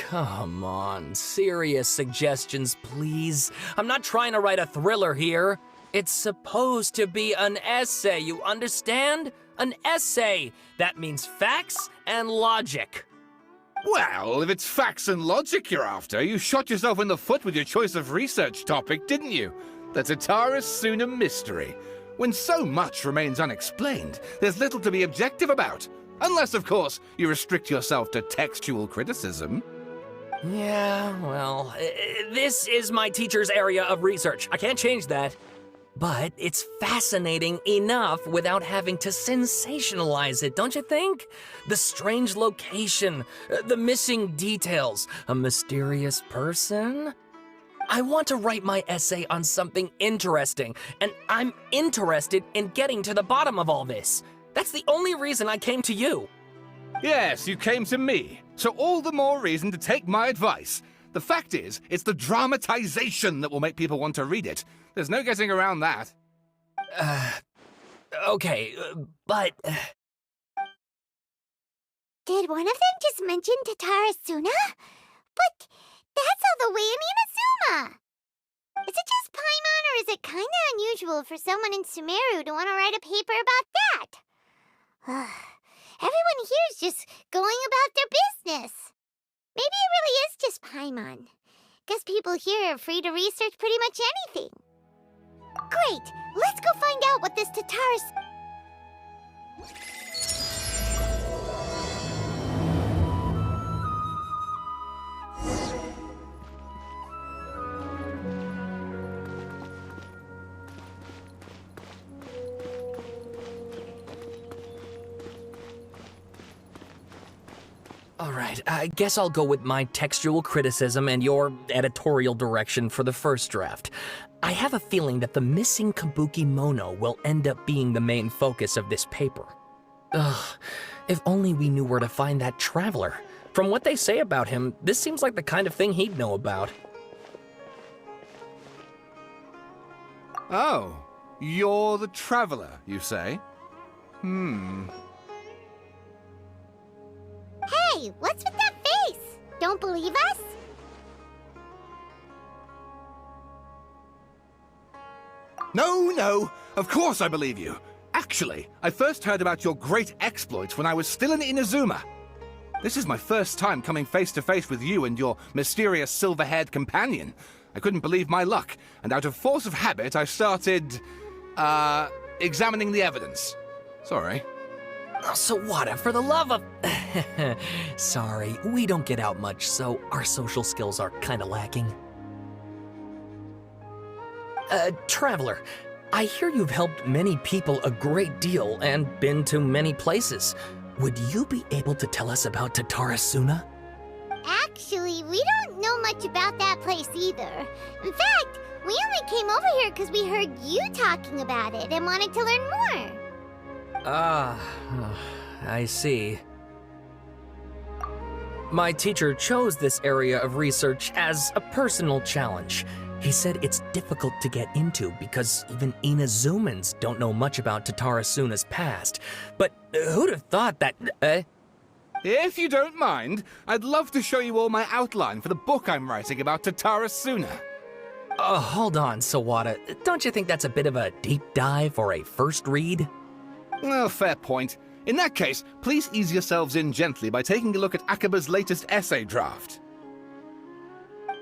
Come on, serious suggestions, please. I'm not trying to write a thriller here. It's supposed to be an essay, you understand? An essay! That means facts and logic. Well, if it's facts and logic you're after, you shot yourself in the foot with your choice of research topic, didn't you? The Tatara Suna mystery. When so much remains unexplained, there's little to be objective about. Unless, of course, you restrict yourself to textual criticism. Yeah, well, this is my teacher's area of research. I can't change that. But it's fascinating enough without having to sensationalize it, don't you think? The strange location, the missing details, a mysterious person. I want to write my essay on something interesting, and I'm interested in getting to the bottom of all this. That's the only reason I came to you. Yes, you came to me, so all the more reason to take my advice. The fact is, it's the dramatization that will make people want to read it. There's no getting around that. Okay, but... Did one of them just mention Tatara Suna? But that's all the way in Inazuma! Is it just Paimon, or is it kinda unusual for someone in Sumeru to want to write a paper about that? Everyone here's just going about their business. Maybe it really is just Paimon. Guess people here are free to research pretty much anything. Great! Let's go find out what this Tatara... Alright, I guess I'll go with my textual criticism and your editorial direction for the first draft. I have a feeling that the missing Kabuki Mono will end up being the main focus of this paper. Ugh, if only we knew where to find that traveler. From what they say about him, this seems like the kind of thing he'd know about. Oh, you're the traveler, you say? Hey, what's with that face? Don't believe us? No, of course I believe you. Actually, I first heard about your great exploits when I was still in Inazuma. This is my first time coming face to face with you and your mysterious silver-haired companion. I couldn't believe my luck, and out of force of habit, I started, examining the evidence. Sorry. Oh, Sawada, for the love of... Sorry, we don't get out much, so our social skills are kinda lacking. Traveler, I hear you've helped many people a great deal and been to many places. Would you be able to tell us about Tatara Suna? Actually, we don't know much about that place either. In fact, we only came over here because we heard you talking about it and wanted to learn more. I see. My teacher chose this area of research as a personal challenge. He said it's difficult to get into because even Inazumans don't know much about Tatara Suna's past. But who'd have thought that... If you don't mind, I'd love to show you all my outline for the book I'm writing about Tatara Suna. Hold on, Sawada. Don't you think that's a bit of a deep dive or a first read? Well, fair point. In that case, please ease yourselves in gently by taking a look at Akaba's latest essay draft.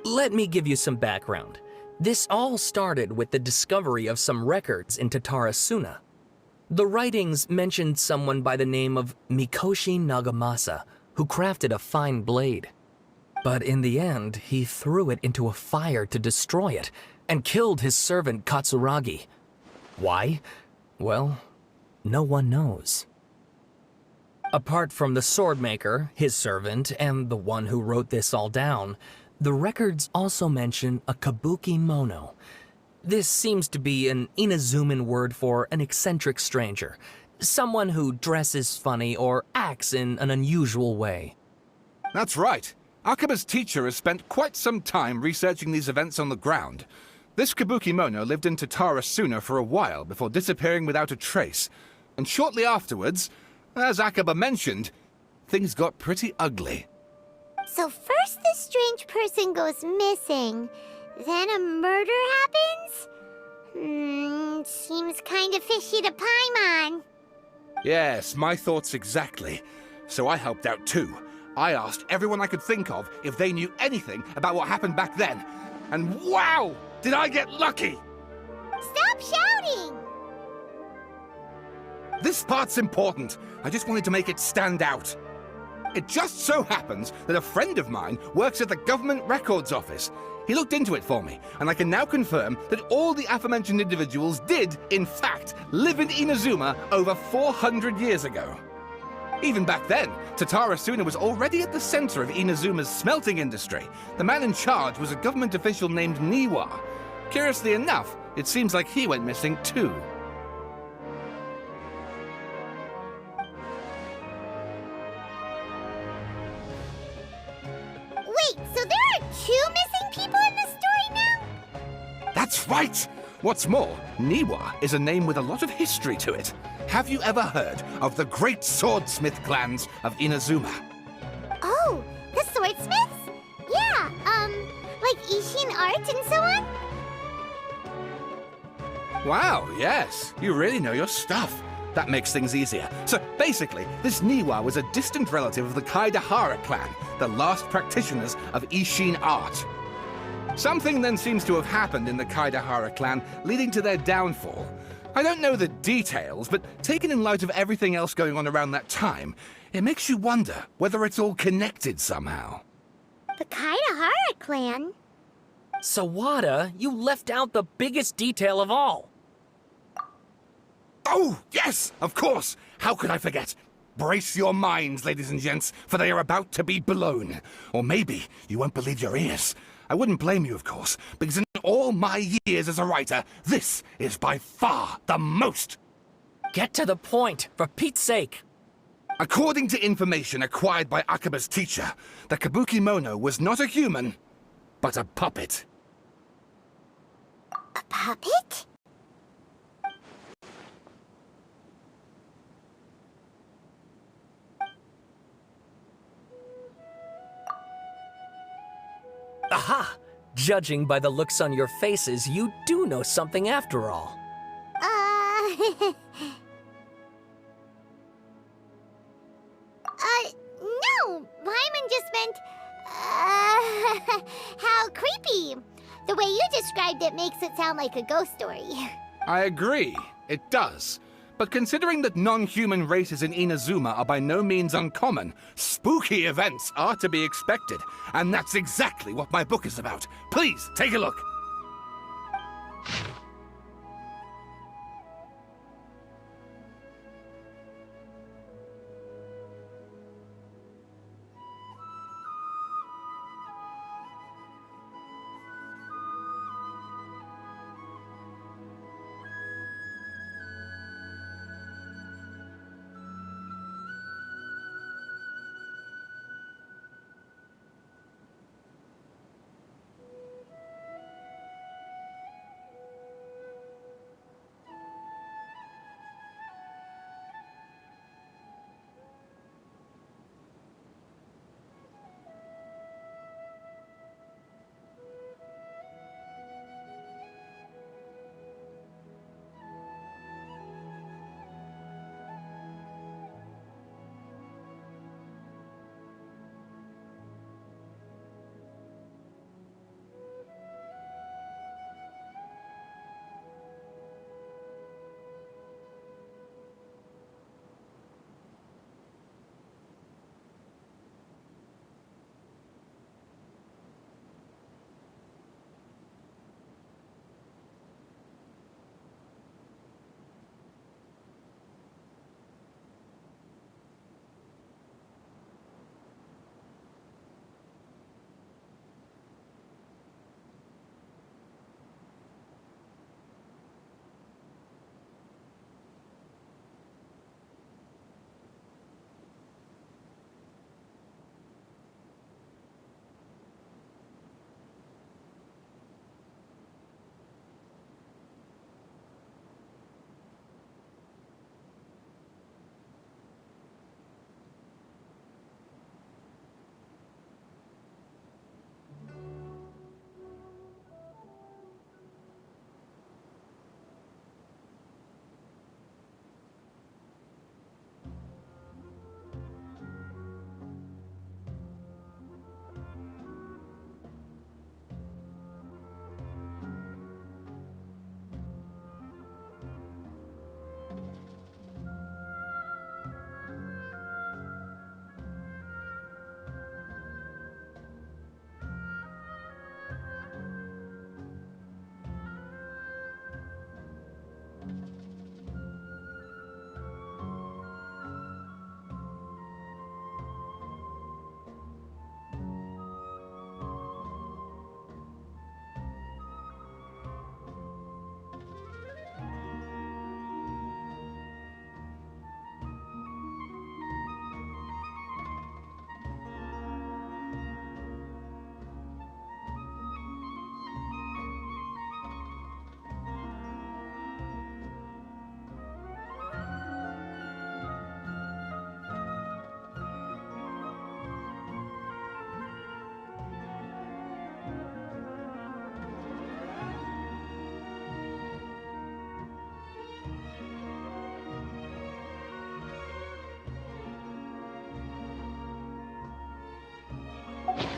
Let me give you some background. This all started with the discovery of some records in Tatara Suna. The writings mentioned someone by the name of Mikoshi Nagamasa, who crafted a fine blade. But in the end, he threw it into a fire to destroy it, and killed his servant Katsuragi. Why? Well, no one knows. Apart from the swordmaker, his servant, and the one who wrote this all down, the records also mention a Kabuki Mono. This seems to be an Inazuman word for an eccentric stranger, someone who dresses funny or acts in an unusual way. That's right. Akaba's teacher has spent quite some time researching these events on the ground. This Kabuki Mono lived in Tatara Suna for a while before disappearing without a trace. And shortly afterwards, as Akaba mentioned, things got pretty ugly. So first this strange person goes missing, then a murder happens? Seems kinda fishy to Paimon. Yes, my thoughts exactly. So I helped out too. I asked everyone I could think of if they knew anything about what happened back then. And wow! Did I get lucky! Stop shouting! This part's important. I just wanted to make it stand out. It just so happens that a friend of mine works at the Government Records Office. He looked into it for me, and I can now confirm that all the aforementioned individuals did, in fact, live in Inazuma over 400 years ago. Even back then, Tatara Suna was already at the center of Inazuma's smelting industry. The man in charge was a government official named Niwa. Curiously enough, it seems like he went missing too. Wait, so there are 2 missing people in the story now? That's right! What's more, Niwa is a name with a lot of history to it. Have you ever heard of the great swordsmith clans of Inazuma? Oh, the swordsmiths? Yeah, like Ishin Art and so on? Wow, yes, you really know your stuff. That makes things easier. So basically, this Niwa was a distant relative of the Kaidahara clan, the last practitioners of Ishin art. Something then seems to have happened in the Kaidahara clan, leading to their downfall. I don't know the details, but taken in light of everything else going on around that time, it makes you wonder whether it's all connected somehow. The Kaidahara clan? Sawada, you left out the biggest detail of all. Oh, yes, of course. How could I forget? Brace your minds, ladies and gents, for they are about to be blown. Or maybe you won't believe your ears. I wouldn't blame you, of course, because in all my years as a writer, this is by far the most. Get to the point, for Pete's sake. According to information acquired by Akaba's teacher, the Kabukimono was not a human, but a puppet. A puppet? Aha! Judging by the looks on your faces, you do know something after all. No! Paimon just meant, how creepy. The way you described it makes it sound like a ghost story. I agree, it does. But considering that non-human races in Inazuma are by no means uncommon, spooky events are to be expected. And that's exactly what my book is about. Please, take a look.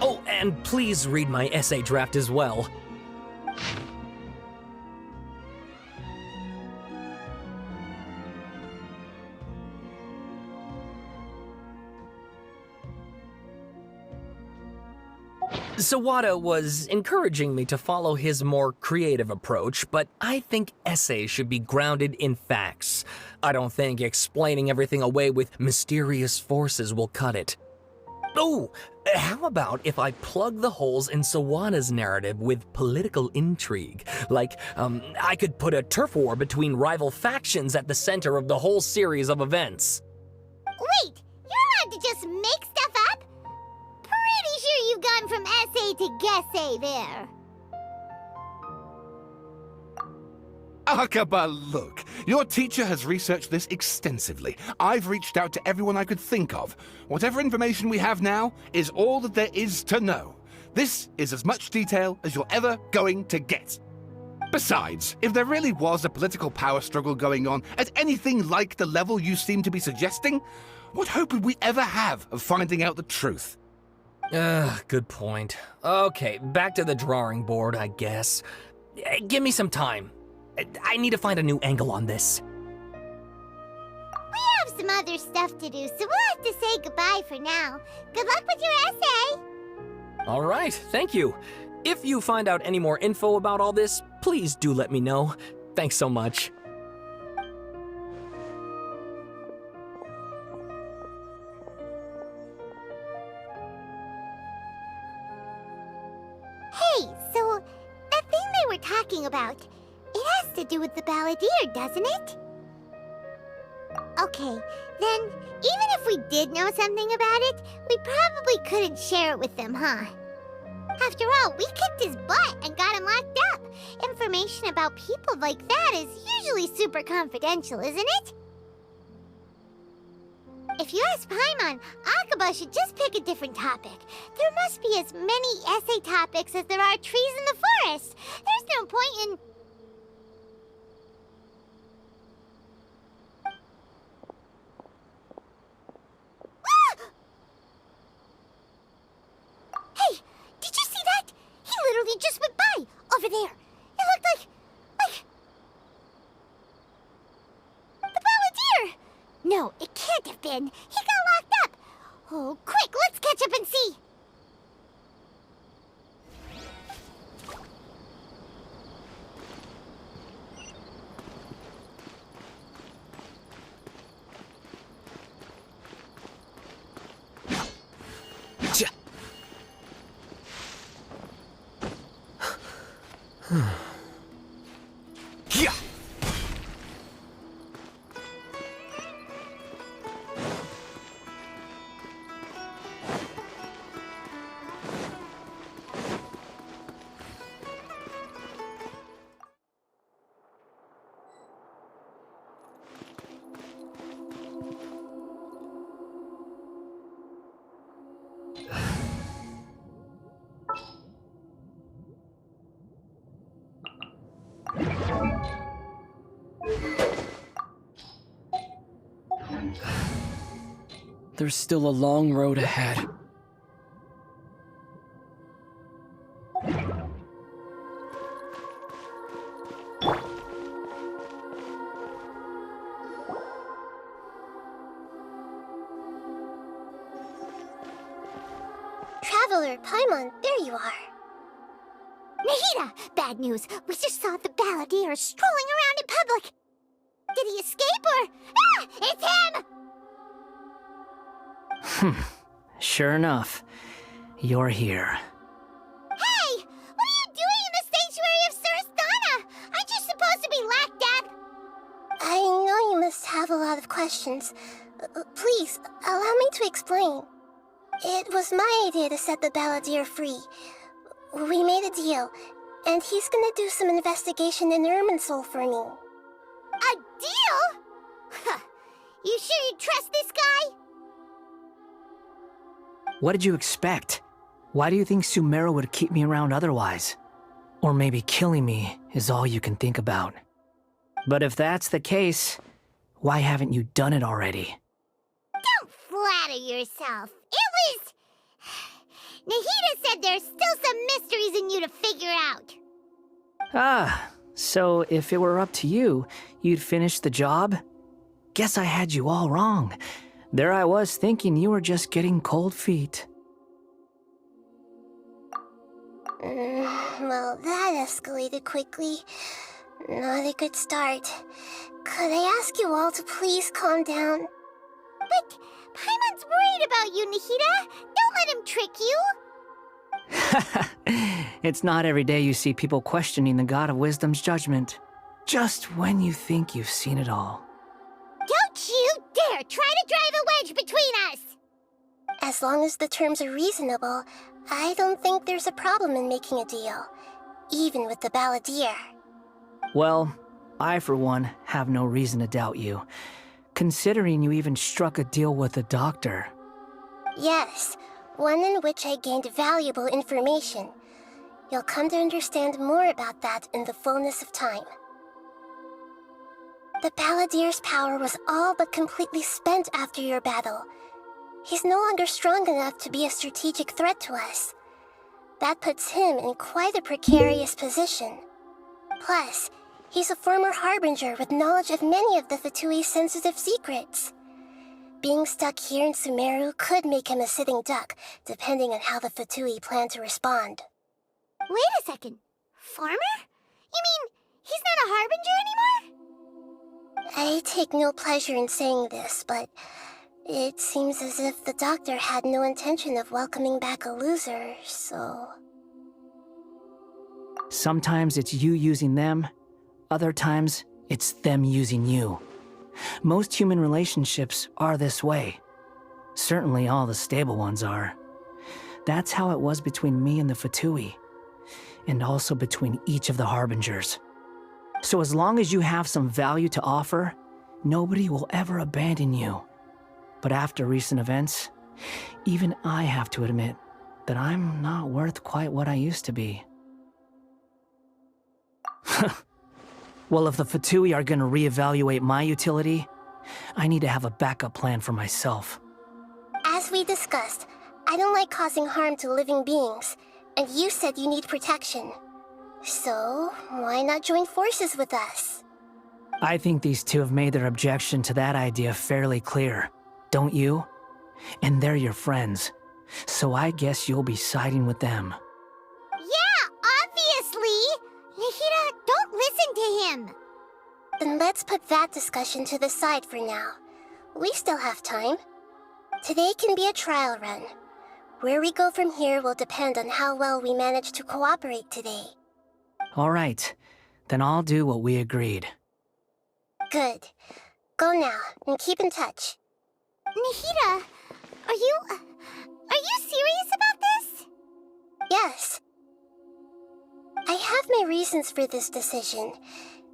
Oh, and please read my essay draft as well. Sawada was encouraging me to follow his more creative approach, but I think essays should be grounded in facts. I don't think explaining everything away with mysterious forces will cut it. Oh, how about if I plug the holes in Sawada's narrative with political intrigue? Like, I could put a turf war between rival factions at the center of the whole series of events. Wait, you're allowed to just make stuff up? Pretty sure you've gone from essay to guessay there. Akaba, look. Your teacher has researched this extensively. I've reached out to everyone I could think of. Whatever information we have now is all that there is to know. This is as much detail as you're ever going to get. Besides, if there really was a political power struggle going on at anything like the level you seem to be suggesting, what hope would we ever have of finding out the truth? Good point. Okay, back to the drawing board, I guess. Give me some time. I need to find a new angle on this. We have some other stuff to do, so we'll have to say goodbye for now. Good luck with your essay! All right, thank you. If you find out any more info about all this, please do let me know. Thanks so much. Hey, so that thing they were talking about, it has to do with the balladeer, doesn't it? Okay, then even if we did know something about it, we probably couldn't share it with them, huh? After all, we kicked his butt and got him locked up. Information about people like that is usually super confidential, isn't it? If you ask Paimon, Akaba should just pick a different topic. There must be as many essay topics as there are trees in the forest. There's no point in... Hey, did you see that? He literally just went by, over there. It looked like... the balladeer! No, it can't have been. He got locked up. Oh, quick, let's catch up and see. There's still a long road ahead. Traveler, Paimon, there you are. Nahida! Bad news. We just saw the balladeer strolling around in public. Did he escape or... Ah! It's him! Sure enough, you're here. Hey! What are you doing in the sanctuary of Surasthana? Aren't you supposed to be locked up? I know you must have a lot of questions. Please, allow me to explain. It was my idea to set the balladeer free. We made a deal, and he's gonna do some investigation in Irminsul for me. A deal? Huh. You sure you trust this guy? What did you expect? Why do you think Sumeru would keep me around otherwise? Or maybe killing me is all you can think about. But if that's the case, why haven't you done it already? Don't flatter yourself. Nahida said there's still some mysteries in you to figure out. Ah, so if it were up to you, you'd finish the job? Guess I had you all wrong. There I was thinking you were just getting cold feet. Well, that escalated quickly. Not a good start. Could I ask you all to please calm down? But Paimon's worried about you, Nahida. Don't let him trick you. It's not every day you see people questioning the God of Wisdom's judgment. Just when you think you've seen it all. Don't you dare try to drive a wedge between us! As long as the terms are reasonable, I don't think there's a problem in making a deal. Even with the Balladeer. Well, I for one have no reason to doubt you, considering you even struck a deal with the doctor. Yes, one in which I gained valuable information. You'll come to understand more about that in the fullness of time. The Balladeer's power was all but completely spent after your battle. He's no longer strong enough to be a strategic threat to us. That puts him in quite a precarious position. Plus, he's a former Harbinger with knowledge of many of the Fatui's sensitive secrets. Being stuck here in Sumeru could make him a sitting duck, depending on how the Fatui plan to respond. Wait a second. Farmer? You mean he's not a Harbinger anymore? I take no pleasure in saying this, but it seems as if the doctor had no intention of welcoming back a loser, so... Sometimes it's you using them, other times it's them using you. Most human relationships are this way. Certainly all the stable ones are. That's how it was between me and the Fatui, and also between each of the Harbingers. So as long as you have some value to offer, nobody will ever abandon you. But after recent events, even I have to admit that I'm not worth quite what I used to be. Well, if the Fatui are gonna reevaluate my utility, I need to have a backup plan for myself. As we discussed, I don't like causing harm to living beings, and you said you need protection. So, why not join forces with us? I think these two have made their objection to that idea fairly clear, don't you? And they're your friends, so I guess you'll be siding with them. Yeah, obviously! Nahida, don't listen to him! Then let's put that discussion to the side for now. We still have time. Today can be a trial run. Where we go from here will depend on how well we manage to cooperate today. All right, then I'll do what we agreed. Good. Go now, and keep in touch. Nahida, are you serious about this? Yes. I have my reasons for this decision.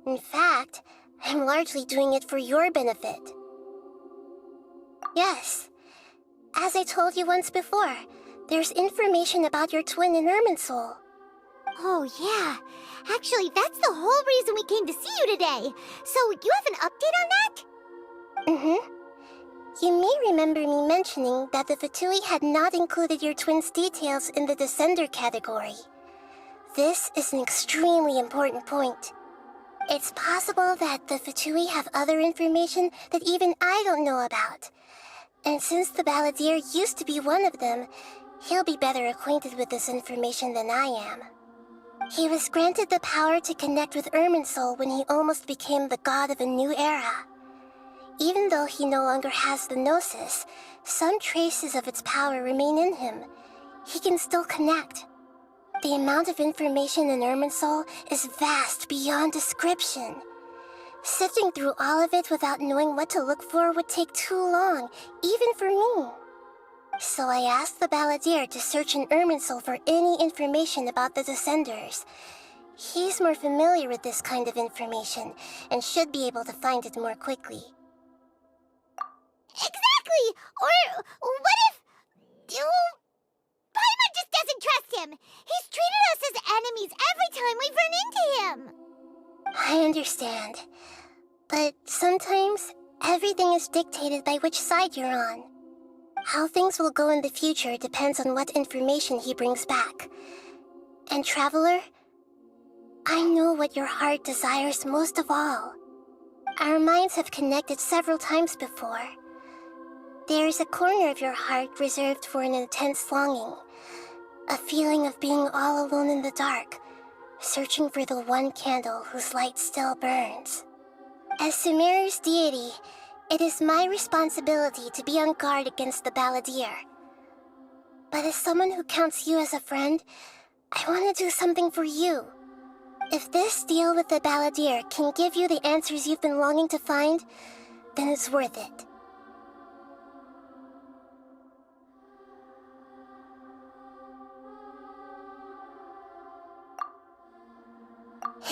In fact, I'm largely doing it for your benefit. Yes. As I told you once before, there's information about your twin in Irminsul. Oh, yeah. Actually, that's the whole reason we came to see you today. So, you have an update on that? Mm-hmm. You may remember me mentioning that the Fatui had not included your twin's details in the Descender category. This is an extremely important point. It's possible that the Fatui have other information that even I don't know about. And since the Balladeer used to be one of them, he'll be better acquainted with this information than I am. He was granted the power to connect with Irminsul when he almost became the god of a new era. Even though he no longer has the Gnosis, some traces of its power remain in him. He can still connect. The amount of information in Irminsul is vast beyond description. Sifting through all of it without knowing what to look for would take too long, even for me. So I asked the Balladeer to search in Irminsul for any information about the Descenders. He's more familiar with this kind of information, and should be able to find it more quickly. Exactly! Or what if... Paimon just doesn't trust him! He's treated us as enemies every time we've run into him! I understand. But sometimes, everything is dictated by which side you're on. How things will go in the future depends on what information he brings back. And Traveler, I know what your heart desires most of all. Our minds have connected several times before. There is a corner of your heart reserved for an intense longing. A feeling of being all alone in the dark, searching for the one candle whose light still burns. As Sumeru's deity, it is my responsibility to be on guard against the Balladeer. But as someone who counts you as a friend, I want to do something for you. If this deal with the Balladeer can give you the answers you've been longing to find, then it's worth it.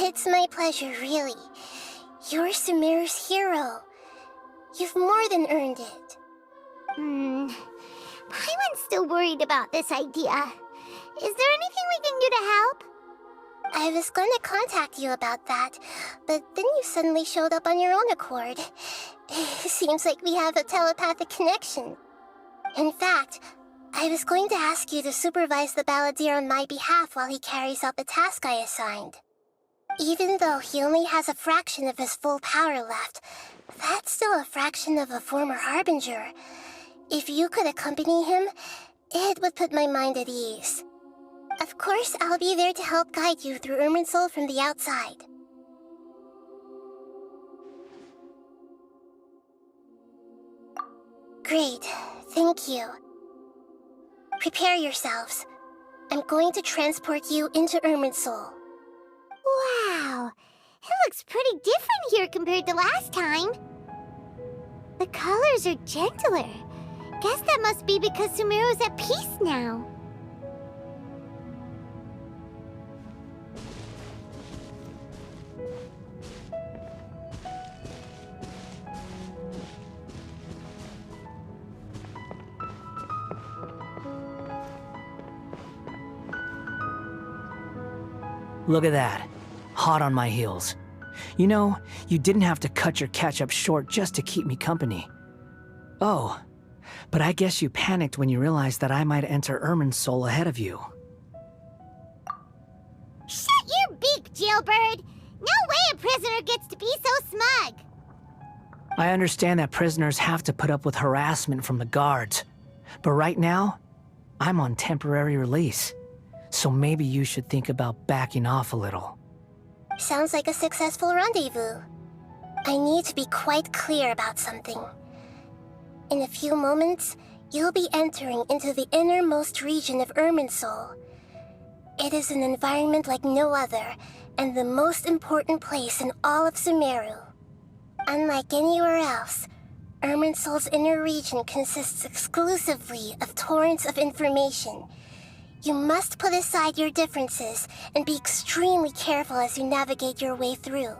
It's my pleasure, really. You're Sumeru's hero. You've more than earned it. Paimon's still worried about this idea. Is there anything we can do to help? I was going to contact you about that, but then you suddenly showed up on your own accord. Seems like we have a telepathic connection. In fact, I was going to ask you to supervise the Balladeer on my behalf while he carries out the task I assigned. Even though he only has a fraction of his full power left, that's still a fraction of a former Harbinger. If you could accompany him, it would put my mind at ease. Of course, I'll be there to help guide you through Irminsul from the outside. Great, thank you. Prepare yourselves. I'm going to transport you into Irminsul. Wow, it looks pretty different here compared to last time. The colors are gentler. Guess that must be because Sumeru's at peace now. Look at that. Hot on my heels. You know, you didn't have to cut your catch-up short just to keep me company. Oh, but I guess you panicked when you realized that I might enter Irminsul ahead of you. Shut your beak, jailbird! No way a prisoner gets to be so smug! I understand that prisoners have to put up with harassment from the guards, but right now, I'm on temporary release. So maybe you should think about backing off a little. Sounds like a successful rendezvous. I need to be quite clear about something. In a few moments, you'll be entering into the innermost region of Irminsul. It is an environment like no other, and the most important place in all of Sumeru. Unlike anywhere else, Irminsul's inner region consists exclusively of torrents of information. You must put aside your differences and be extremely careful as you navigate your way through.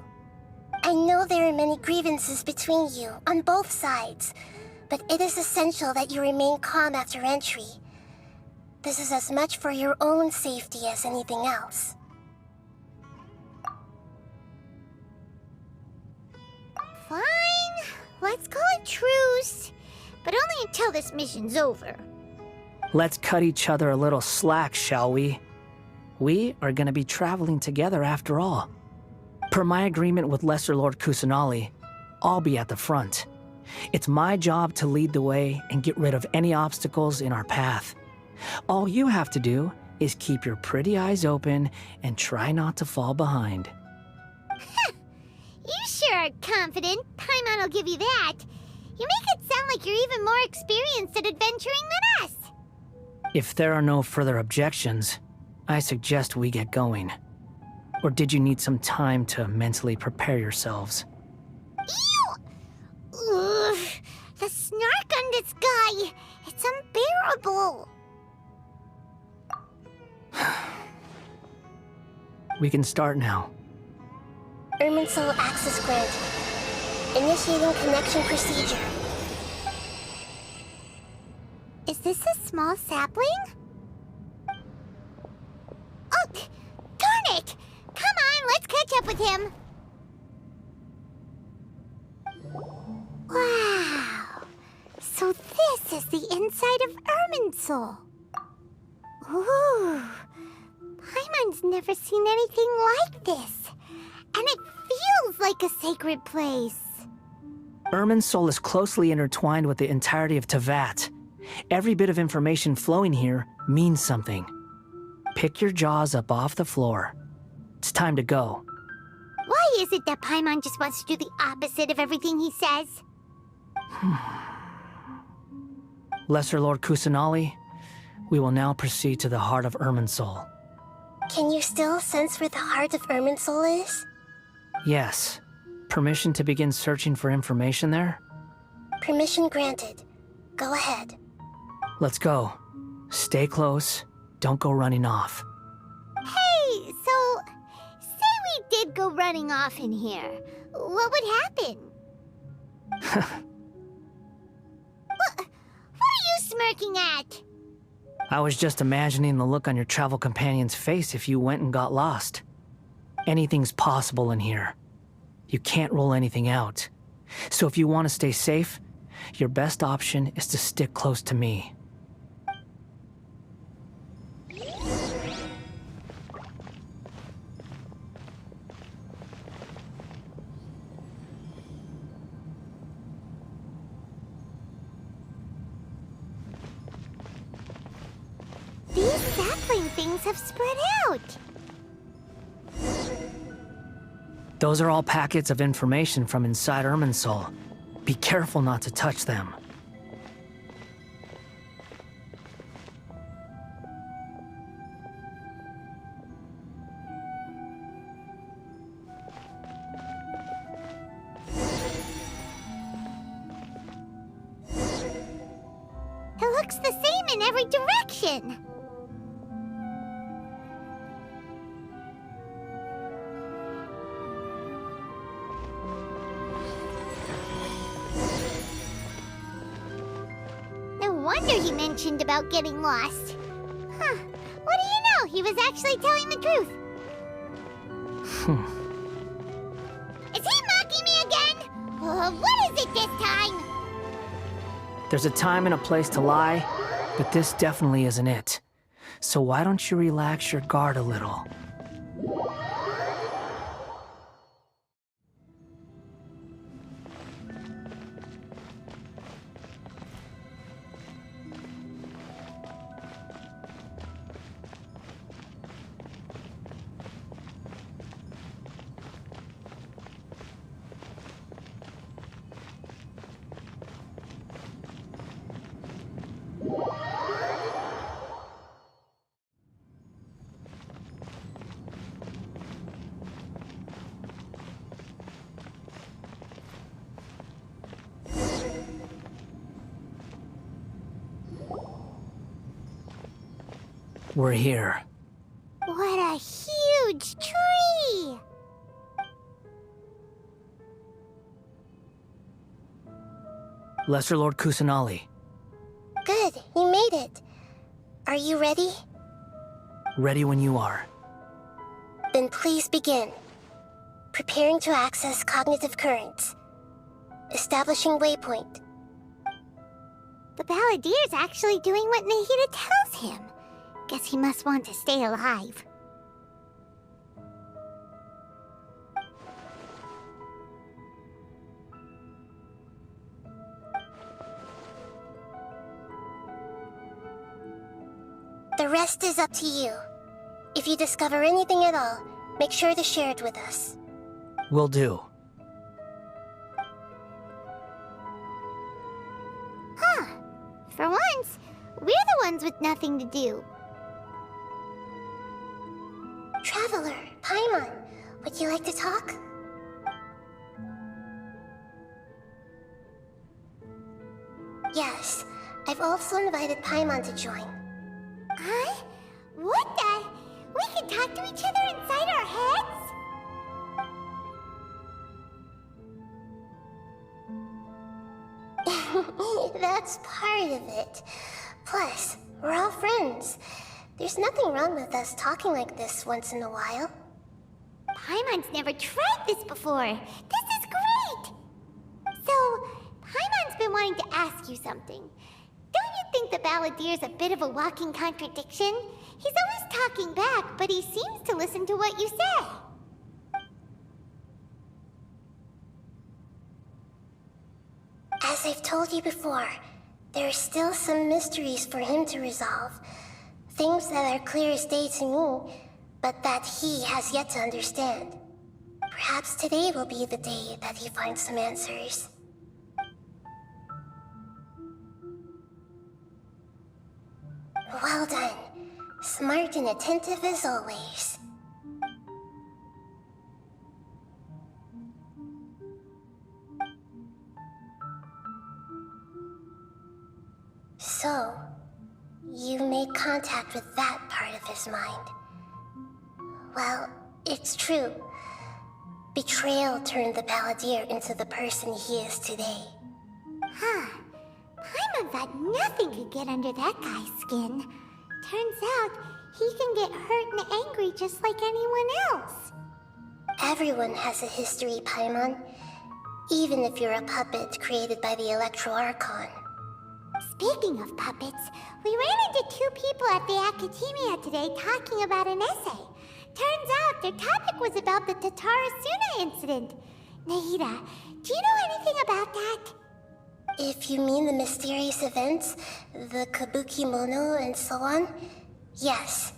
I know there are many grievances between you on both sides, but it is essential that you remain calm after entry. This is as much for your own safety as anything else. Fine, let's call it truce, but only until this mission's over. Let's cut each other a little slack, shall we? We are gonna be traveling together after all. Per my agreement with Lesser Lord Kusanali, I'll be at the front. It's my job to lead the way and get rid of any obstacles in our path. All you have to do is keep your pretty eyes open and try not to fall behind. You sure are confident. Paimon will give you that. You make it sound like you're even more experienced at adventuring than us. If there are no further objections, I suggest we get going. Or did you need some time to mentally prepare yourselves? Ew! Ugh, the snark on this guy. It's unbearable. We can start now. Irminsul access granted. Initiating connection procedure. Is this a small sapling? Oh, darn it! Come on, let's catch up with him. Wow. So this This is the inside of Irminsul. Ooh. Paimon's never seen anything like this. And it feels like a sacred place. Irminsul is closely intertwined with the entirety of Teyvat. Every bit of information flowing here means something. Pick your jaws up off the floor. It's time to go. Why is it that Paimon just wants to do the opposite of everything he says? Lesser Lord Kusanali, we will now proceed to the heart of Irminsul. Can you still sense where the heart of Irminsul is? Yes. Permission to begin searching for information there? Permission granted. Go ahead. Let's go. Stay close. Don't go running off. Hey, so... say we did go running off in here. What would happen? What are you smirking at? I was just imagining the look on your travel companion's face if you went and got lost. Anything's possible in here. You can't rule anything out. So if you want to stay safe, your best option is to stick close to me. These sapling things have spread out. Those are all packets of information from inside Irminsul. Be careful not to touch them. It looks the same in every direction. No wonder he mentioned about getting lost. Huh. What do you know? He was actually telling the truth. Is he mocking me again? What is it this time? There's a time and a place to lie, but this definitely isn't it. So why don't you relax your guard a little? We're here. What a huge tree! Lesser Lord Kusanali. Good, you made it. Are you ready? Ready when you are. Then please begin. Preparing to access cognitive currents. Establishing waypoint. The Balladier's actually doing what Nahida tells him. Guess he must want to stay alive. The rest is up to you. If you discover anything at all, make sure to share it with us. Will do. Huh. For once, we're the ones with nothing to do. Traveler, Paimon, would you like to talk? Yes, I've also invited Paimon to join. Huh? What the? We can talk to each other inside our heads? That's part of it. Plus, we're all friends. There's nothing wrong with us talking like this once in a while. Paimon's never tried this before. This is great! So, Paimon's been wanting to ask you something. might think the Balladier's a bit of a walking contradiction. He's always talking back, but he seems to listen to what you say. As I've told you before, there are still some mysteries for him to resolve. Things that are clear as day to me, but that he has yet to understand. Perhaps today will be the day that he finds some answers. Well done. Smart and attentive as always. So, you made contact with that part of his mind. Well, it's true. Betrayal turned the Balladier into the person he is today. Huh. Paimon thought nothing could get under that guy's skin. Turns out, he can get hurt and angry just like anyone else. Everyone has a history, Paimon. Even if you're a puppet created by the Archon. Speaking of puppets, we ran into two people at the Academia today talking about an essay. Turns out their topic was about the Tatarasuna incident. Nahida, do you know anything about that? If you mean the mysterious events, the Kabuki Mono and so on, yes.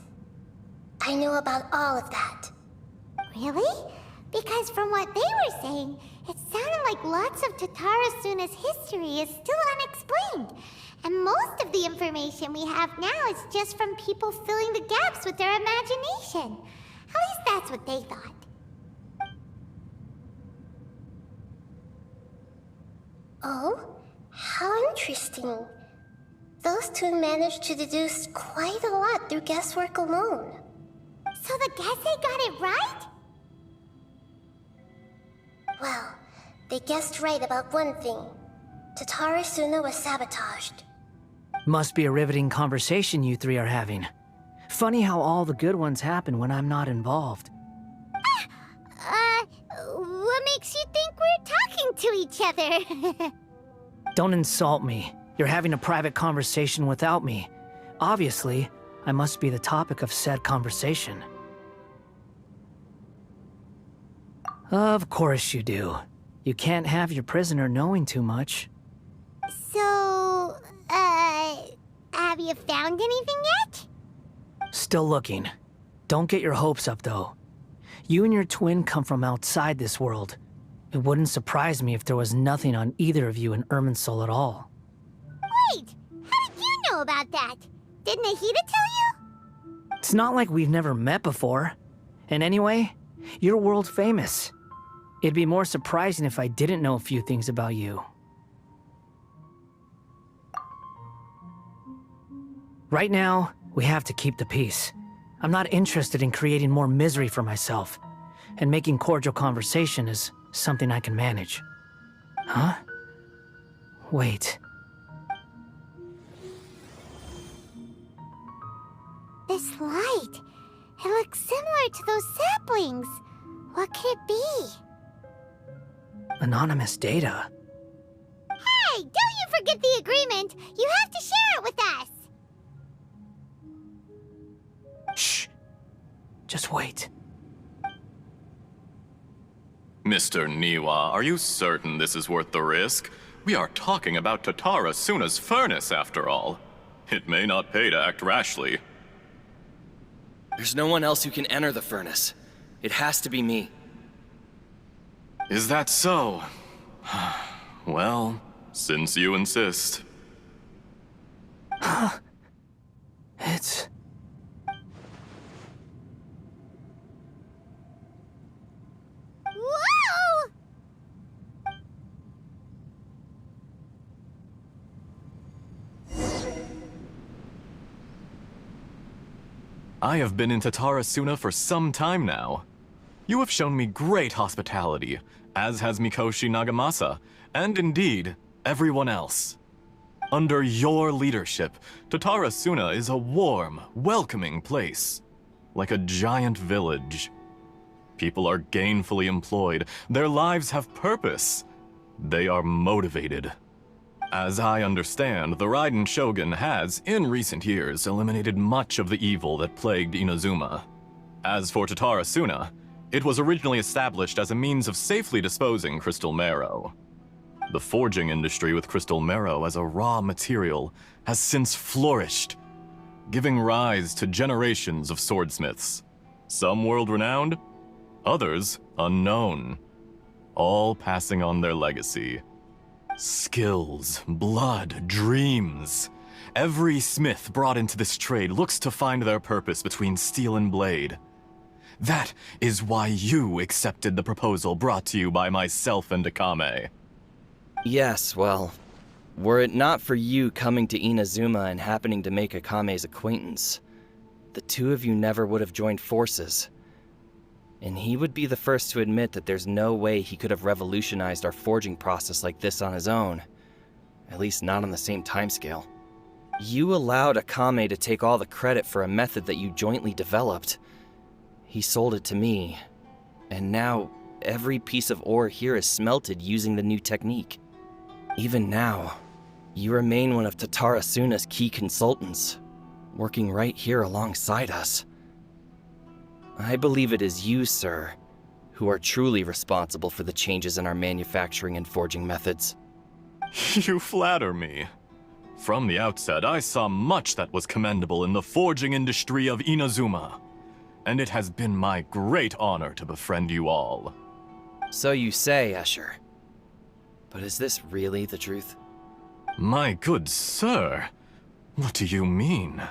I know about all of that. Really? Because from what they were saying, it sounded like lots of Tatarasuna's history is still unexplained. And most of the information we have now is just from people filling the gaps with their imagination. At least that's what they thought. Oh? How interesting. Those two managed to deduce quite a lot through guesswork alone. So the Gesse got it right? Well, they guessed right about one thing. Tatarasuna was sabotaged. Must be a riveting conversation you three are having. Funny how all the good ones happen when I'm not involved. What makes you think we're talking to each other? Don't insult me. You're having a private conversation without me. Obviously, I must be the topic of said conversation. Of course you do. You can't have your prisoner knowing too much. So, have you found anything yet? Still looking. Don't get your hopes up, though. You and your twin come from outside this world. It wouldn't surprise me if there was nothing on either of you in Irminsul at all. Wait! How did you know about that? Did Nahida tell you? It's not like we've never met before. And anyway, you're world famous. It'd be more surprising if I didn't know a few things about you. Right now, we have to keep the peace. I'm not interested in creating more misery for myself, and making cordial conversation is something I can manage. Huh? Wait. This light. It looks similar to those saplings. What could it be? Anonymous data. Hey, don't you forget the agreement! You have to share it with us! Shh. Just wait. Mr. Niwa, are you certain this is worth the risk? We are talking about Tatarasuna's furnace, after all. It may not pay to act rashly. There's no one else who can enter the furnace. It has to be me. Is that so? Well, since you insist. It's... Whoa! I have been in Tatarasuna for some time now. You have shown me great hospitality, as has Mikoshi Nagamasa, and indeed, everyone else. Under your leadership, Tatarasuna is a warm, welcoming place, like a giant village. People are gainfully employed, their lives have purpose. They are motivated. As I understand, the Raiden Shogun has, in recent years, eliminated much of the evil that plagued Inazuma. As for Tatara Suna, it was originally established as a means of safely disposing crystal marrow. The forging industry with crystal marrow as a raw material has since flourished, giving rise to generations of swordsmiths. Some world-renowned, others unknown, all passing on their legacy. Skills, blood, dreams. Every smith brought into this trade looks to find their purpose between steel and blade. That is why you accepted the proposal brought to you by myself and Akame. Yes, well, were it not for you coming to Inazuma and happening to make Akame's acquaintance, the two of you never would have joined forces. And he would be the first to admit that there's no way he could have revolutionized our forging process like this on his own. At least not on the same timescale. You allowed Akame to take all the credit for a method that you jointly developed. He sold it to me, and now every piece of ore here is smelted using the new technique. Even now, you remain one of Tatara Suna's key consultants, working right here alongside us. I believe it is you, sir, who are truly responsible for the changes in our manufacturing and forging methods. You flatter me. From the outset, I saw much that was commendable in the forging industry of Inazuma, and it has been my great honor to befriend you all. So you say, Escher. But is this really the truth? My good sir, what do you mean?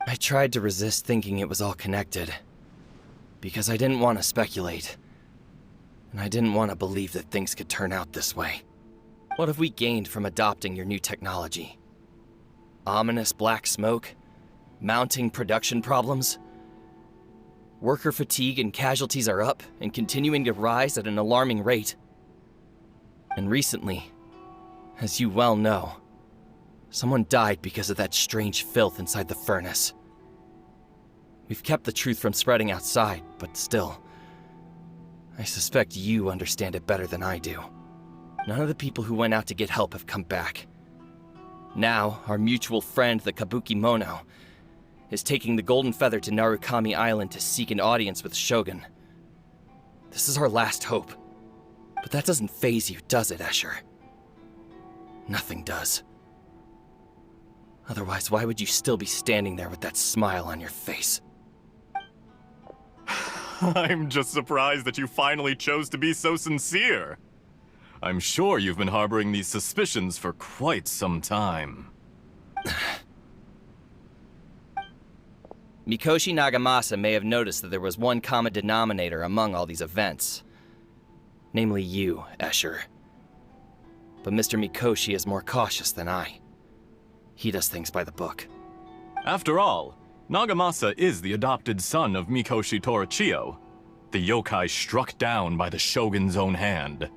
I tried to resist thinking it was all connected, because I didn't want to speculate, and I didn't want to believe that things could turn out this way. What have we gained from adopting your new technology? Ominous black smoke? Mounting production problems? Worker fatigue and casualties are up and continuing to rise at an alarming rate. And recently, as you well know, someone died because of that strange filth inside the furnace. We've kept the truth from spreading outside, but still, I suspect you understand it better than I do. None of the people who went out to get help have come back. Now, our mutual friend, the Kabuki Mono, is taking the Golden Feather to Narukami Island to seek an audience with the Shogun. This is our last hope. But that doesn't faze you, does it, Escher? Nothing does. Otherwise, why would you still be standing there with that smile on your face? I'm just surprised that you finally chose to be so sincere. I'm sure you've been harboring these suspicions for quite some time. Mikoshi Nagamasa may have noticed that there was one common denominator among all these events. Namely you, Escher. But Mr. Mikoshi is more cautious than I. He does things by the book. After all, Nagamasa is the adopted son of Mikoshi Torichio, the yokai struck down by the Shogun's own hand.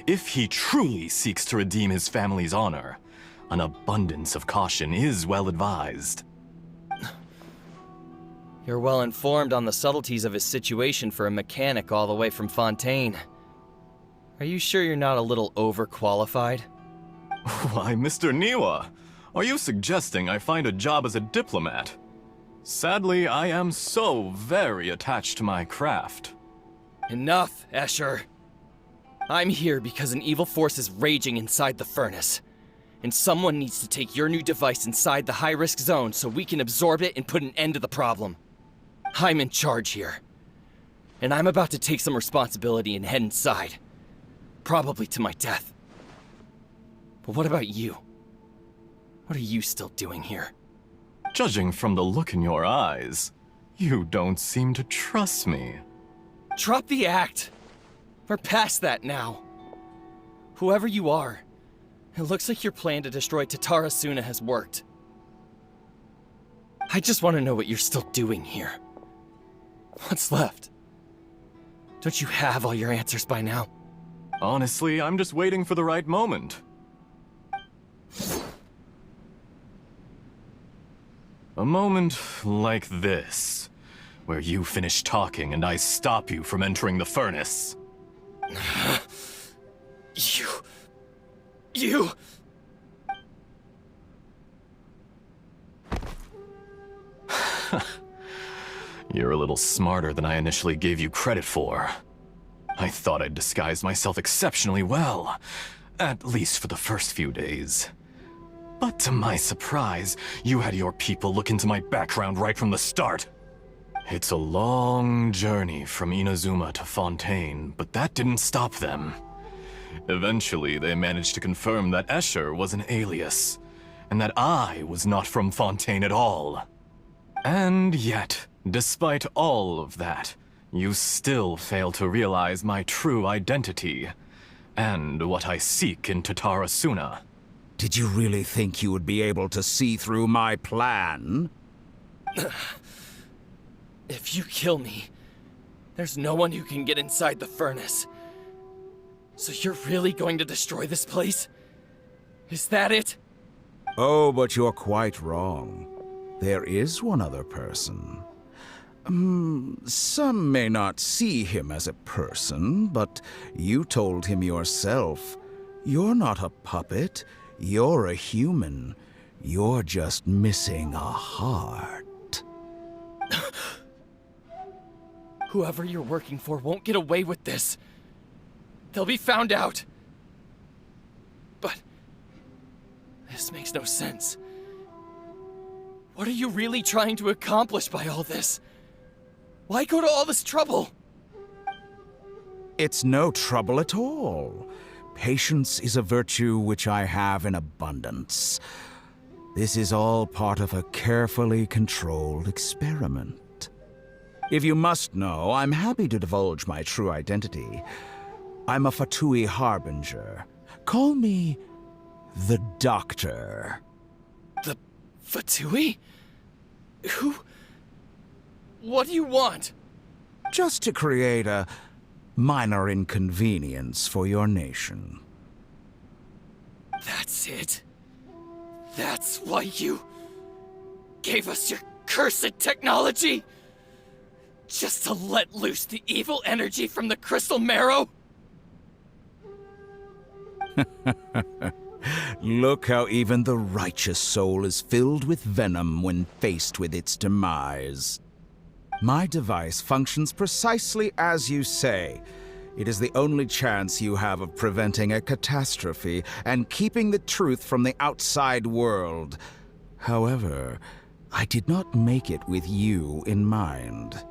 If he truly seeks to redeem his family's honor, an abundance of caution is well advised. You're well informed on the subtleties of his situation for a mechanic all the way from Fontaine. Are you sure you're not a little overqualified? Why, Mr. Niwa, are you suggesting I find a job as a diplomat? Sadly, I am so very attached to my craft. Enough, Escher. I'm here because an evil force is raging inside the furnace. And someone needs to take your new device inside the high-risk zone so we can absorb it and put an end to the problem. I'm in charge here. And I'm about to take some responsibility and head inside. Probably to my death. But what about you? What are you still doing here? Judging from the look in your eyes, you don't seem to trust me. Drop the act! We're past that now. Whoever you are, it looks like your plan to destroy Tatara Suna has worked. I just want to know what you're still doing here. What's left? Don't you have all your answers by now? Honestly, I'm just waiting for the right moment. A moment like this, where you finish talking and I stop you from entering the furnace. You... You're a little smarter than I initially gave you credit for. I thought I'd disguised myself exceptionally well, at least for the first few days. But to my surprise, you had your people look into my background right from the start. It's a long journey from Inazuma to Fontaine, but that didn't stop them. Eventually, they managed to confirm that Escher was an alias, and that I was not from Fontaine at all. And yet, despite all of that, you still fail to realize my true identity, and what I seek in Tatara Suna. Did you really think you would be able to see through my plan? If you kill me, there's no one who can get inside the furnace. So you're really going to destroy this place? Is that it? Oh, but you're quite wrong. There is one other person. Some may not see him as a person, but you told him yourself. You're not a puppet. You're a human. You're just missing a heart. Whoever you're working for won't get away with this. They'll be found out. But this makes no sense. What are you really trying to accomplish by all this? Why go to all this trouble? It's no trouble at all. Patience is a virtue which I have in abundance. This is all part of a carefully controlled experiment. If you must know, I'm happy to divulge my true identity. I'm a Fatui Harbinger. Call me the Doctor. The Fatui? Who? What do you want? Just to create a minor inconvenience for your nation. That's it? That's why you gave us your cursed technology? Just to let loose the evil energy from the crystal marrow? Look how even the righteous soul is filled with venom when faced with its demise. My device functions precisely as you say. It is the only chance you have of preventing a catastrophe and keeping the truth from the outside world. However, I did not make it with you in mind.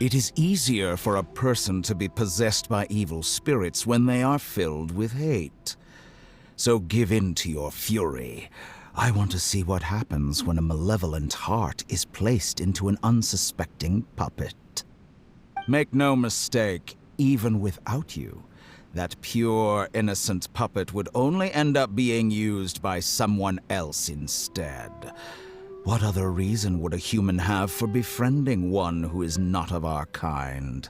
It is easier for a person to be possessed by evil spirits when they are filled with hate. So give in to your fury. I want to see what happens when a malevolent heart is placed into an unsuspecting puppet. Make no mistake, even without you, that pure, innocent puppet would only end up being used by someone else instead. What other reason would a human have for befriending one who is not of our kind?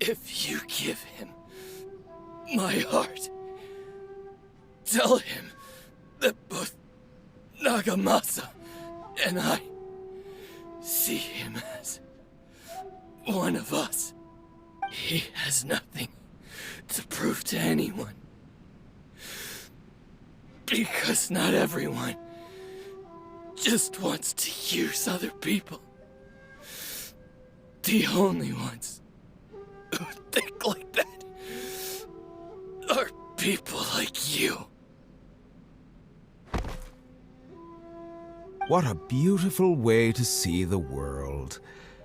If you give him my heart, tell him that both Nagamasa and I see him as one of us. He has nothing to prove to anyone. Because not everyone just wants to use other people. The only ones who think like that are people like you. What a beautiful way to see the world.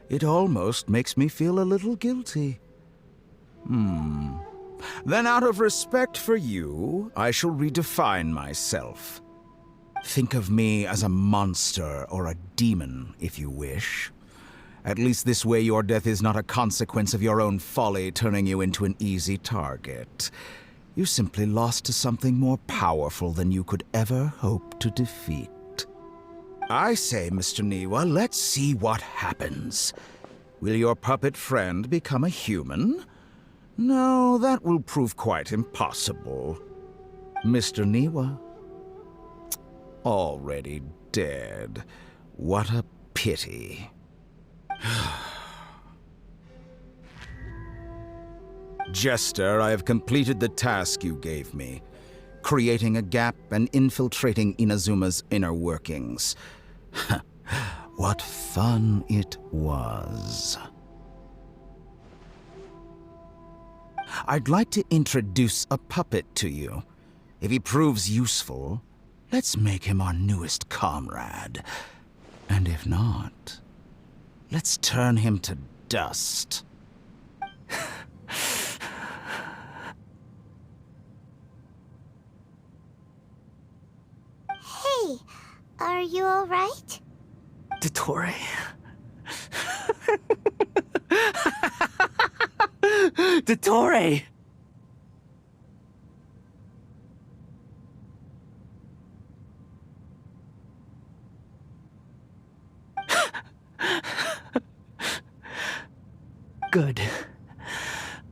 It almost makes me feel a little guilty. Then out of respect for you, I shall redefine myself. Think of me as a monster or a demon, if you wish. At least this way your death is not a consequence of your own folly turning you into an easy target. You simply lost to something more powerful than you could ever hope to defeat. I say, Mr. Niwa, let's see what happens. Will your puppet friend become a human? No, that will prove quite impossible. Mr. Niwa? Already dead. What a pity. Jester, I have completed the task you gave me, creating a gap and infiltrating Inazuma's inner workings. What fun it was. I'd like to introduce a puppet to you. If he proves useful, let's make him our newest comrade. And if not, let's turn him to dust. Hey, are you alright? Dottore. Dottore! Good.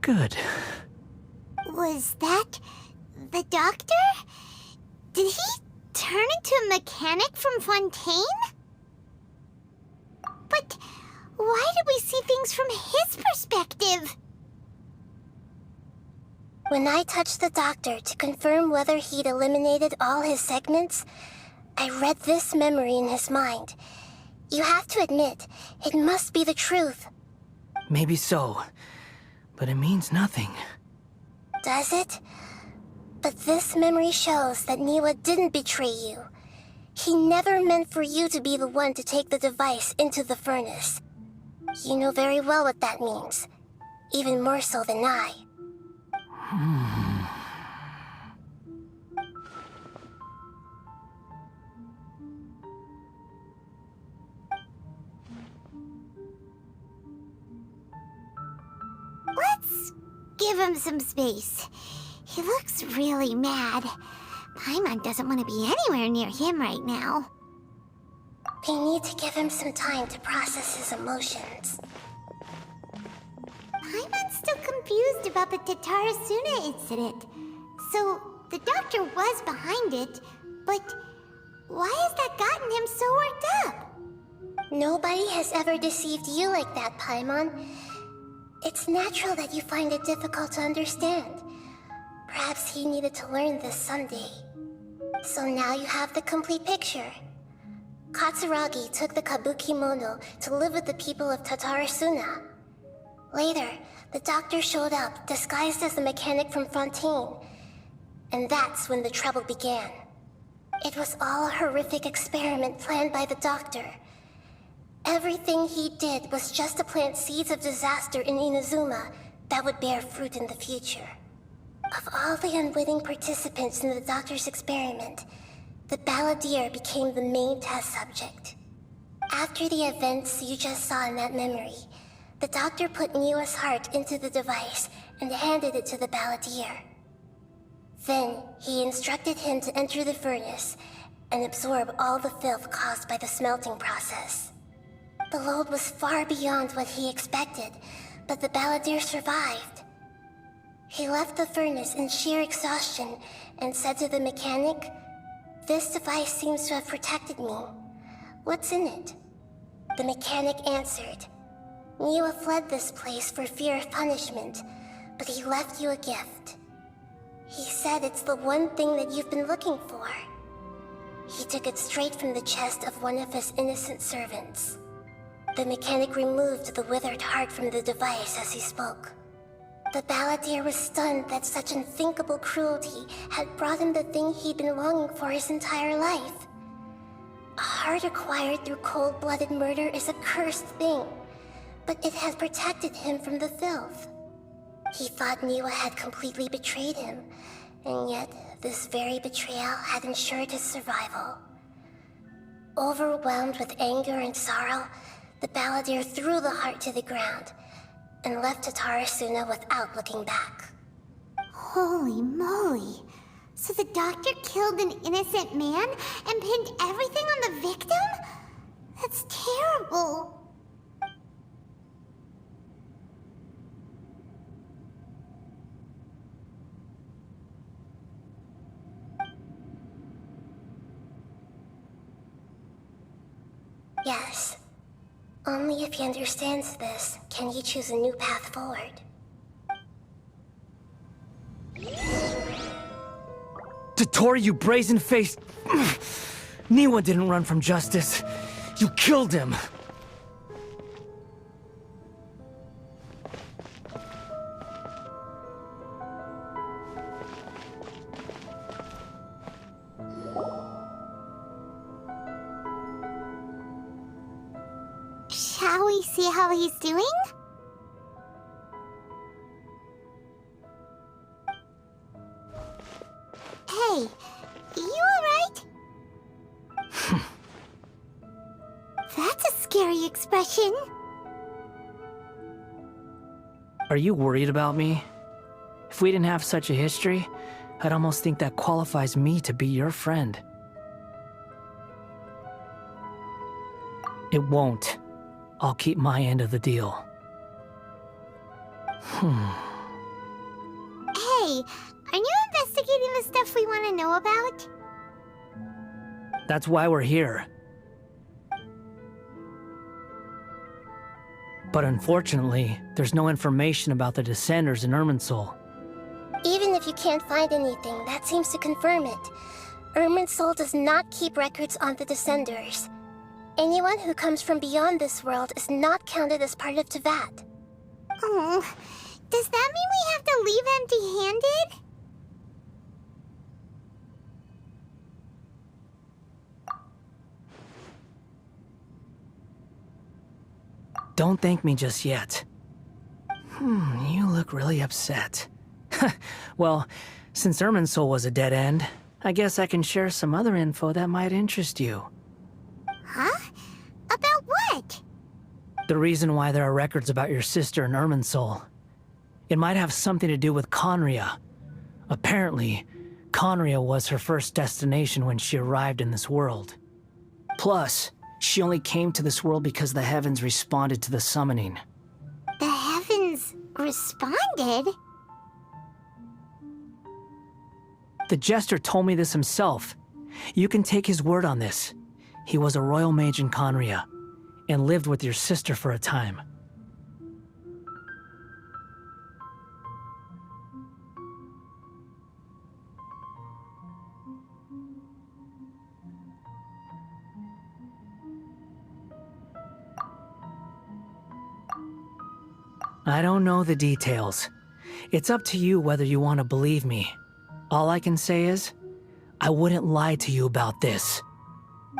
Good. Was that the doctor? Did he turn into a mechanic from Fontaine? But why did we see things from his perspective? When I touched the doctor to confirm whether he'd eliminated all his segments, I read this memory in his mind. You have to admit, it must be the truth. Maybe so, but it means nothing. Does it? But this memory shows that Niwa didn't betray you. He never meant for you to be the one to take the device into the furnace. You know very well what that means. Even more so than I. Let's give him some space. He looks really mad. Paimon doesn't want to be anywhere near him right now. We need to give him some time to process his emotions. Paimon's still confused about the Tatarasuna incident. So, the doctor was behind it, but why has that gotten him so worked up? Nobody has ever deceived you like that, Paimon. It's natural that you find it difficult to understand. Perhaps he needed to learn this someday. So now you have the complete picture. Katsuragi took the Kabukimono to live with the people of Tatarasuna. Later, the doctor showed up, disguised as the mechanic from Fontaine. And that's when the trouble began. It was all a horrific experiment planned by the doctor. Everything he did was just to plant seeds of disaster in Inazuma that would bear fruit in the future. Of all the unwitting participants in the doctor's experiment, the balladeer became the main test subject. After the events you just saw in that memory, the doctor put Niwa's heart into the device and handed it to the balladeer. Then, he instructed him to enter the furnace and absorb all the filth caused by the smelting process. The load was far beyond what he expected, but the balladeer survived. He left the furnace in sheer exhaustion and said to the mechanic, "This device seems to have protected me. What's in it?" The mechanic answered, "Niwa fled this place for fear of punishment, but he left you a gift. He said it's the one thing that you've been looking for." He took it straight from the chest of one of his innocent servants. The mechanic removed the withered heart from the device as he spoke. The balladeer was stunned that such unthinkable cruelty had brought him the thing he'd been longing for his entire life. A heart acquired through cold-blooded murder is a cursed thing, but it had protected him from the filth. He thought Niwa had completely betrayed him, and yet this very betrayal had ensured his survival. Overwhelmed with anger and sorrow, the balladeer threw the heart to the ground and left Tatarasuna without looking back. Holy moly. So the doctor killed an innocent man and pinned everything on the victim? That's terrible. Yes. Only if he understands this can he choose a new path forward. Tottori, you brazen-faced... Niwa didn't run from justice. You killed him. Shall we see how he's doing? Hey, you alright? That's a scary expression. Are you worried about me? If we didn't have such a history, I'd almost think that qualifies me to be your friend. It won't. I'll keep my end of the deal. Hey, aren't you investigating the stuff we want to know about? That's why we're here. But unfortunately, there's no information about the Descenders in Irminsul. Even if you can't find anything, that seems to confirm it. Irminsul does not keep records on the Descenders. Anyone who comes from beyond this world is not counted as part of Teyvat. Oh, does that mean we have to leave empty-handed? Don't thank me just yet. You look really upset. Well, since Irminsul was a dead end, I guess I can share some other info that might interest you. Huh? About what? The reason why there are records about your sister in Irminsul. It might have something to do with Conria. Apparently, Conria was her first destination when she arrived in this world. Plus, she only came to this world because the heavens responded to the summoning. The heavens responded? The Jester told me this himself. You can take his word on this. He was a royal mage in Conria, and lived with your sister for a time. I don't know the details. It's up to you whether you want to believe me. All I can say is, I wouldn't lie to you about this.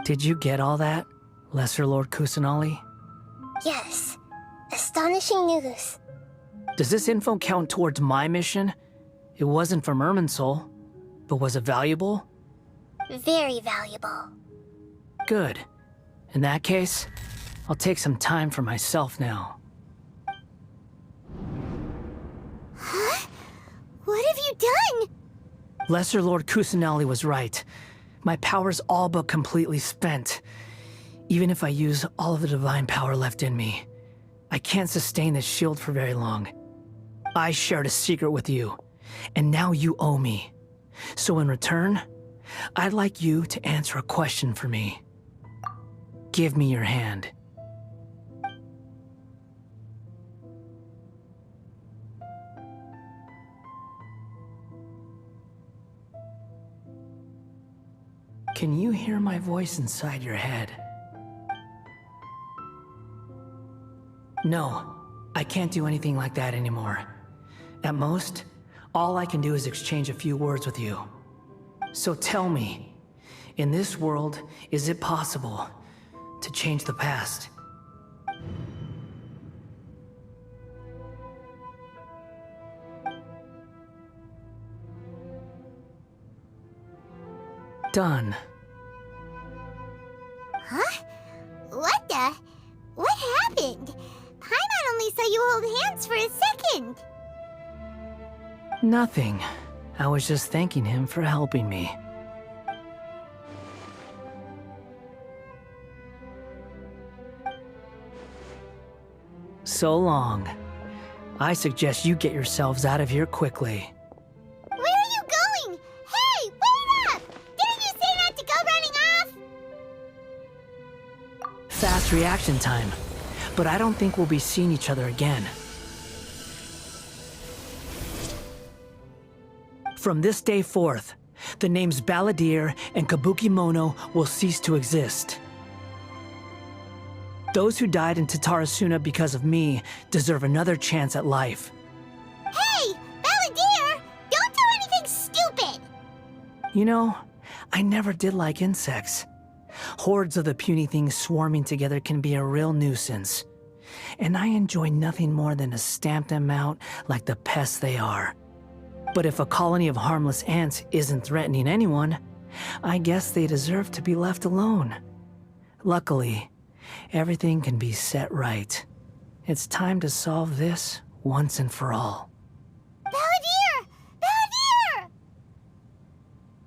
Did you get all that, Lesser Lord Kusanali? Yes. Astonishing news. Does this info count towards my mission? It wasn't from Irminsul, but was it valuable? Very valuable. Good. In that case, I'll take some time for myself now. Huh? What have you done? Lesser Lord Kusanali was right. My power's all but completely spent. Even if I use all of the divine power left in me, I can't sustain this shield for very long. I shared a secret with you, and now you owe me. So in return, I'd like you to answer a question for me. Give me your hand. Can you hear my voice inside your head? No, I can't do anything like that anymore. At most, all I can do is exchange a few words with you. So tell me, in this world, is it possible to change the past? Done. Huh? What the? What happened? Paimon only saw you hold hands for a second. Nothing. I was just thanking him for helping me. So long. I suggest you get yourselves out of here quickly. Where are you going? Hey, wait up! Didn't you say not to go running off? Fast reaction time. But I don't think we'll be seeing each other again. From this day forth, the names Balladeer and Kabukimono will cease to exist. Those who died in Tatarasuna because of me deserve another chance at life. Hey, Balladeer! Don't do anything stupid! You know, I never did like insects. Hordes of the puny things swarming together can be a real nuisance. And I enjoy nothing more than to stamp them out like the pests they are. But if a colony of harmless ants isn't threatening anyone, I guess they deserve to be left alone. Luckily, everything can be set right. It's time to solve this once and for all. Balladeer! Balladeer!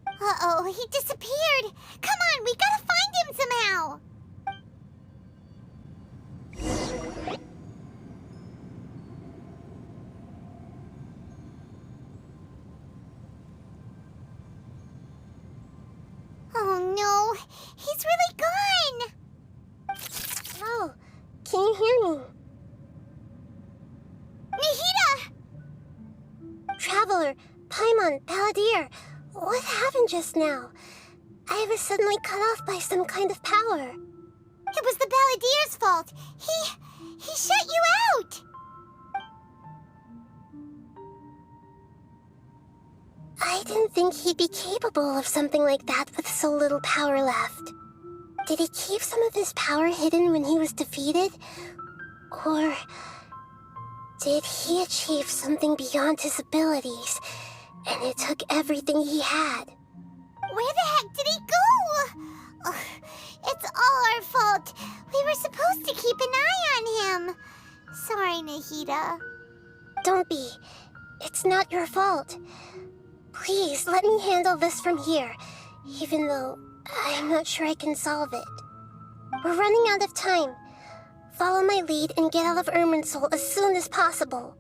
Uh-oh, he disappeared. Come on, we gotta find him somehow. Oh no, he's really gone! Oh, can you hear me? Nahida! Traveler, Paimon, Balladeer, what happened just now? I was suddenly cut off by some kind of power. It was the Balladeer's fault. He shut you out! I didn't think he'd be capable of something like that with so little power left. Did he keep some of his power hidden when he was defeated? Or did he achieve something beyond his abilities, and it took everything he had? Where the heck did he go? Ugh, it's all our fault. We were supposed to keep an eye on him. Sorry, Nahida. Don't be. It's not your fault. Please, let me handle this from here, even though I'm not sure I can solve it. We're running out of time. Follow my lead and get out of Irminsul as soon as possible.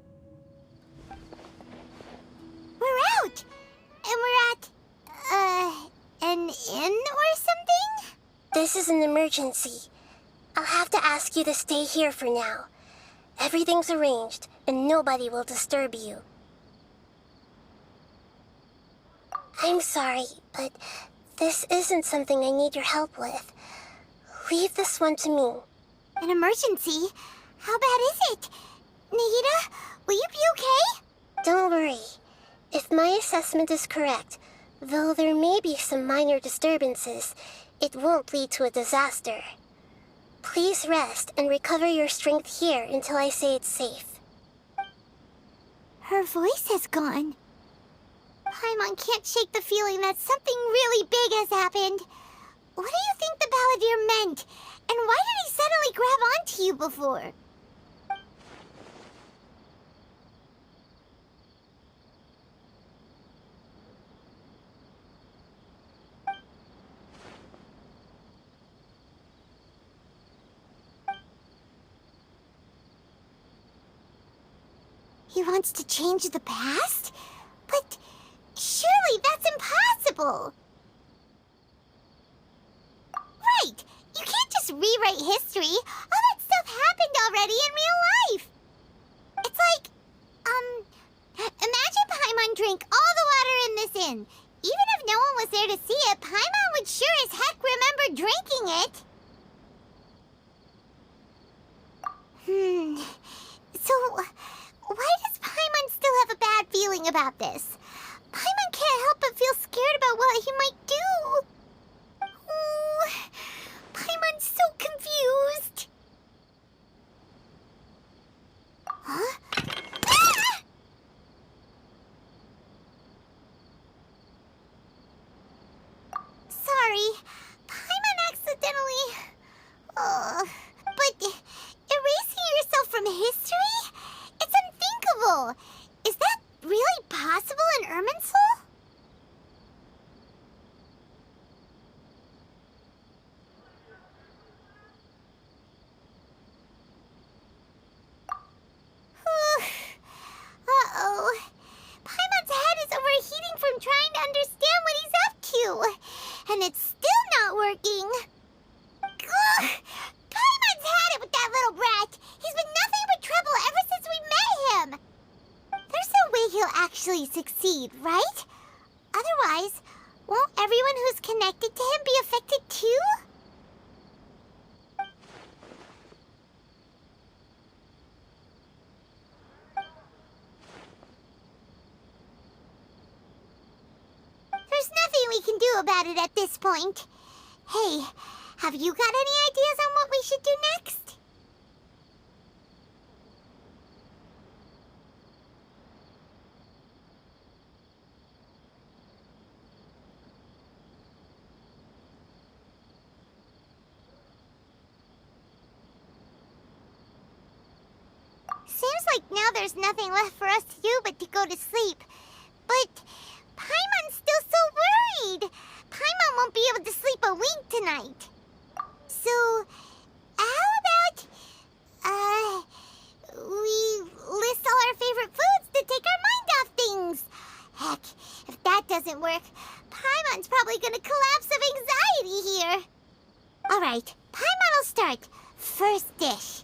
We're out! And we're at, an inn or something? This is an emergency. I'll have to ask you to stay here for now. Everything's arranged, and nobody will disturb you. I'm sorry, but this isn't something I need your help with. Leave this one to me. An emergency? How bad is it? Nahida, will you be okay? Don't worry. If my assessment is correct, though there may be some minor disturbances, it won't lead to a disaster. Please rest and recover your strength here until I say it's safe. Her voice has gone. Paimon can't shake the feeling that something really big has happened. What do you think the Balladeer meant? And why did he suddenly grab onto you before? He wants to change the past? But surely that's impossible! Right! You can't just rewrite history! All that stuff happened already in real life! It's like, imagine Paimon drank all the water in this inn. Even if no one was there to see it, Paimon would sure as heck remember drinking it! So, why does Paimon still have a bad feeling about this? Paimon can't help but feel scared about what he might do. Oh, Paimon's so confused. Huh? Ah! Sorry, Paimon accidentally... but erasing yourself from history? It's unthinkable! Is that really possible in Irminsul? Uh-oh. Paimon's head is overheating from trying to understand what he's up to. And it's still not working. Ugh! Paimon's had it with that little brat. He's been nothing but trouble ever since we met him. There's no way he'll actually succeed, right? Otherwise, Won't everyone who's connected to him be affected too? There's nothing we can do about it at this point. Hey, have you got any ideas on what we should do next? Seems like now there's nothing left for us to do but to go to sleep. But Paimon's still so worried. Paimon won't be able to sleep a wink tonight. So, how about, we list all our favorite foods to take our mind off things? Heck, if that doesn't work, Paimon's probably gonna collapse of anxiety here. Alright, Paimon will start. First dish.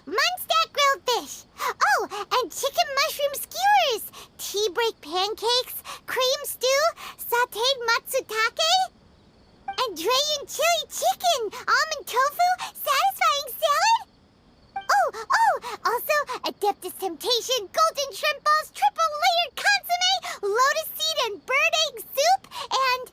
Munstack grilled fish. Oh, and chicken mushroom skewers. Tea break pancakes. Cream stew. Sauteed matsutake. And Dragon chili chicken. Almond tofu. Satisfying salad. Oh, also Adeptus Temptation. Golden shrimp balls. Triple layered consomme. Lotus seed and bird egg soup. And...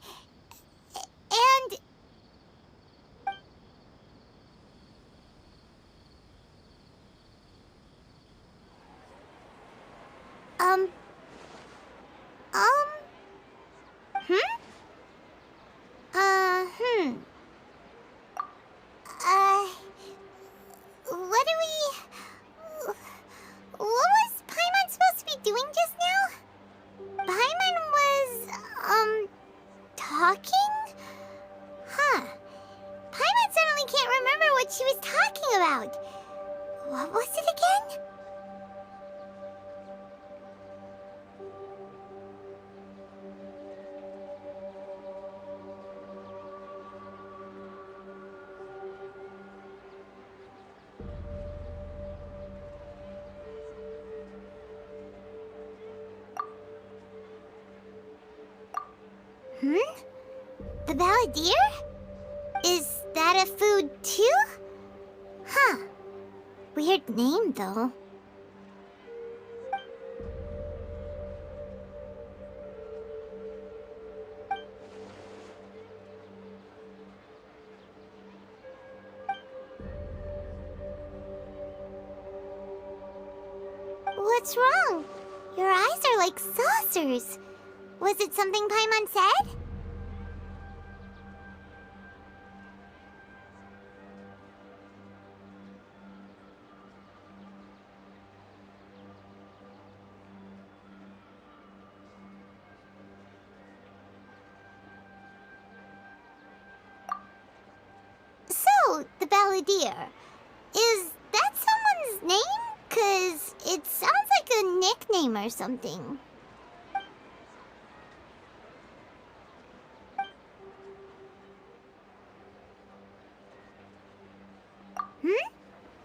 What was Paimon supposed to be doing just now? Paimon was, talking? Huh. Paimon suddenly can't remember what she was talking about. What was it again? The Balladeer? Is that a food too? Huh. Weird name, though. What's wrong? Your eyes are like saucers. Was it something Paimon said? So, the Balladeer. Is that someone's name? 'Cause it sounds like a nickname or something.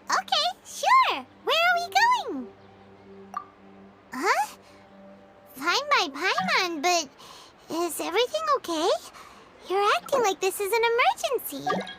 Okay, sure. Where are we going? Huh? Fine by Paimon, but is everything okay? You're acting like this is an emergency.